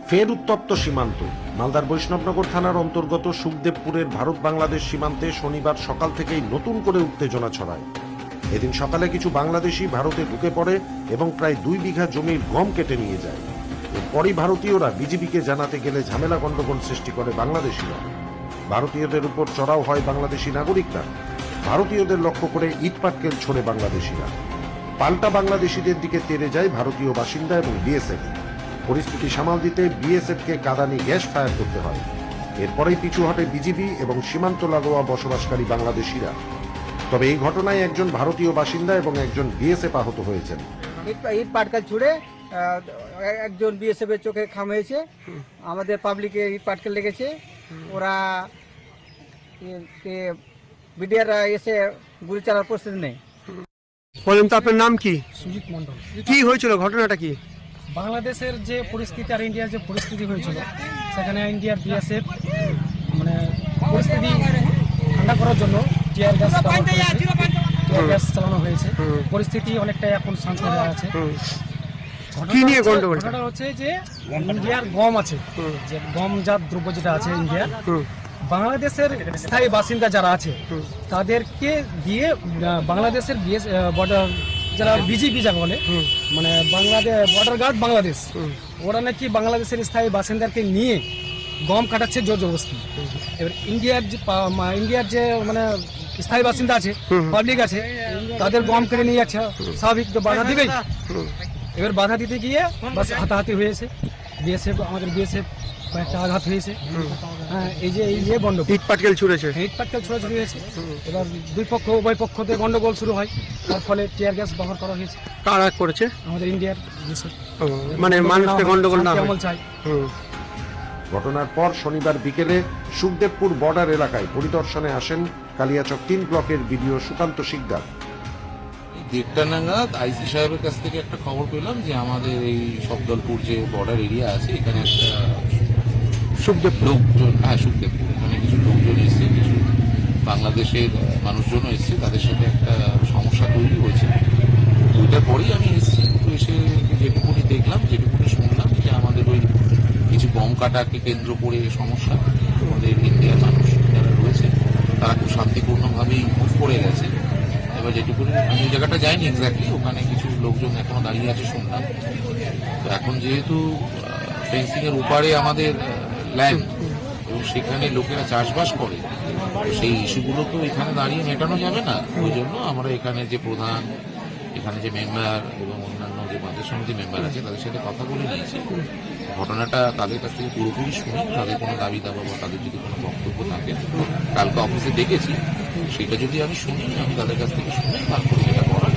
ফের উত্তপ্ত সীমান্ত। মালদার বৈষ্ণবনগর থানার অন্তর্গত সুখদেবপুরের ভারত বাংলাদেশ সীমান্তে শনিবার সকাল থেকেই নতুন করে উত্তেজনা ছড়ায়। এদিন সকালে কিছু বাংলাদেশি ভারতে ঢুকে পড়ে এবং প্রায় 2 বিঘা জমির গম কেটে নিয়ে যায়। এরপরই ভারতীয়রা বিজিবিকে জানাতে গেলে ঝামেলা গন্ডগোল সৃষ্টি করে বাংলাদেশিরা। ভারতীয়দের উপর চড়াও হয় বাংলাদেশি নাগরিকরা। ভারতীয়দের লক্ষ্য করে ইট পাটকেল ছোড়ে বাংলাদেশিরা। পাল্টা বাংলাদেশিদের দিকে তেড়ে যায় ভারতীয় বাসিন্দা এবং বিএসএফ। পরিস্থিতি সামাল দিতে বিএসএফকে কাঁদানি গ্যাস ফায়ার করতে হয়। এরপরেই পিছু হটে বিজিবি এবং সীমান্ত লাগোয়া বসবাসকারী বাংলাদেশিরা। তবে এই ঘটনায় একজন ভারতীয় বাসিন্দা এবং একজন বিএসএফ আহত হয়েছেন। ইট পাটকেল ছুড়ে একজন বিএসএফ এর চোখে খাম হয়েছে, আমাদের পাবলিকে ইট পাটকেল লেগেছে। ওরা বিডিআররা এসে গুলি চালার প্রস্তুতি নেই। বলেন তো আপনার নাম কি? সুজিত মন্ডল। কি হয়েছিল, ঘটনাটা কি? বাংলাদেশের যে পরিস্থিতি আর ইন্ডিয়ার যে পরিস্থিতি হয়েছিল, সেখানে ইন্ডিয়ার বিএসএফ মানে পরিস্থিতি ঠান্ডা করার জন্য টিয়ার গ্যাস চালানো হয়েছে। পরিস্থিতি অনেকটাই এখন শান্ত হয়ে আছে। কি নিয়ে গন্ডগোল? ঘটনাটা হচ্ছে যে ইন্ডিয়ার গম আছে, যে গমজাত দ্রব্য যেটা আছে ইন্ডিয়ার, বাংলাদেশের স্থায়ী বাসিন্দা যারা আছে তাদেরকে দিয়ে বাংলাদেশের বর্ডার যারা বিজিবি যা বলে, মানে বাংলাদেশ বর্ডার গার্ড বাংলাদেশ, ওরা নাকি বাংলাদেশের স্থায়ী বাসিন্দাকে নিয়ে গম কাটাচ্ছে জোর জবরদস্তি। এবার ইন্ডিয়ার যে মানে স্থায়ী বাসিন্দা আছে, পাবলিক আছে, তাদের গম কেড়ে নিয়ে যাচ্ছে। স্বাভাবিক তো বাধা দিবেই। এবার বাধা দিতে গিয়ে বাস হাতাহাতি হয়েছে। আমাদের বিএসএফ কয়েকটা আঘাত হয়েছে। হ্যাঁ, এই যে এই নিয়ে গন্ডগোল, ইট পাটকেল ছুড়েছে। ইট পাটকেল ছোড়াছুড়ি হয়েছে। এবার উভয় পক্ষতে গন্ডগোল শুরু হয়, তার ফলে টিয়ার গ্যাস ব্যবহার করা হয়েছে। কারা করেছে? আমাদের ইন্ডিয়ার বিএসএফ। মানে মানুষকে গন্ডগোল না হয়। চাই। ঘটনার পর শনিবার বিকেলে সুখদেবপুর বর্ডার এলাকায় পরিদর্শনে আসেন কালিয়াচক 3 ব্লকের বিডিও সুকান্ত শিকদার। 1:30 নাগাদ আইসি সাহেবের কাছ থেকে একটা খবর পেলাম যে আমাদের এই শব্দলপুর যে বর্ডার এরিয়া আছে, এখানে একটা লোকজন, সুখদেবপুর, এখানে কিছু লোকজন এসছে, কিছু বাংলাদেশের মানুষজন এসছে, তাদের সাথে একটা সমস্যা তৈরি হয়েছে। ওইটার পরেই আমি এসেছি। তো এসে যেটুকুনি দেখলাম, যেটুকুনি শুনলাম যে আমাদের ওই কিছু গম কাটাকে কেন্দ্র করে সমস্যা। আমাদের ইন্ডিয়ার মানুষ যারা রয়েছে তারা খুব শান্তিপূর্ণভাবেই মুভ করে গেছে। এবার যেটুকুনি আমি ওই জায়গাটা যাইনি এক্স্যাক্টলি, ওখানে কিছু লোকজন এখনো দাঁড়িয়ে আছে শুনলাম। তো এখন যেহেতু ফেন্সিংয়ের উপারে আমাদের ল্যান্ড এবং সেখানে লোকেরা চাষবাস করে, সেই ইস্যুগুলো তো এখানে দাঁড়িয়ে মেটানো যাবে না। ওই জন্য আমরা এখানে যে প্রধান, এখানে যে মেম্বার এবং অন্যান্য যে পঞ্চায়েত সমিতি মেম্বার আছে তাদের সাথে কথা বলে নিয়েছি। ঘটনাটা তাদের কাছ থেকে পুরোপুরি শুনি, তাদের কোনো দাবি দাবা বা তাদের যদি কোনো বক্তব্য থাকে, কালকে অফিসে ডেকেছি, সেটা যদি আমি শুনি, আমি তাদের কাছ থেকে শুনি, তারপরে যেটা করার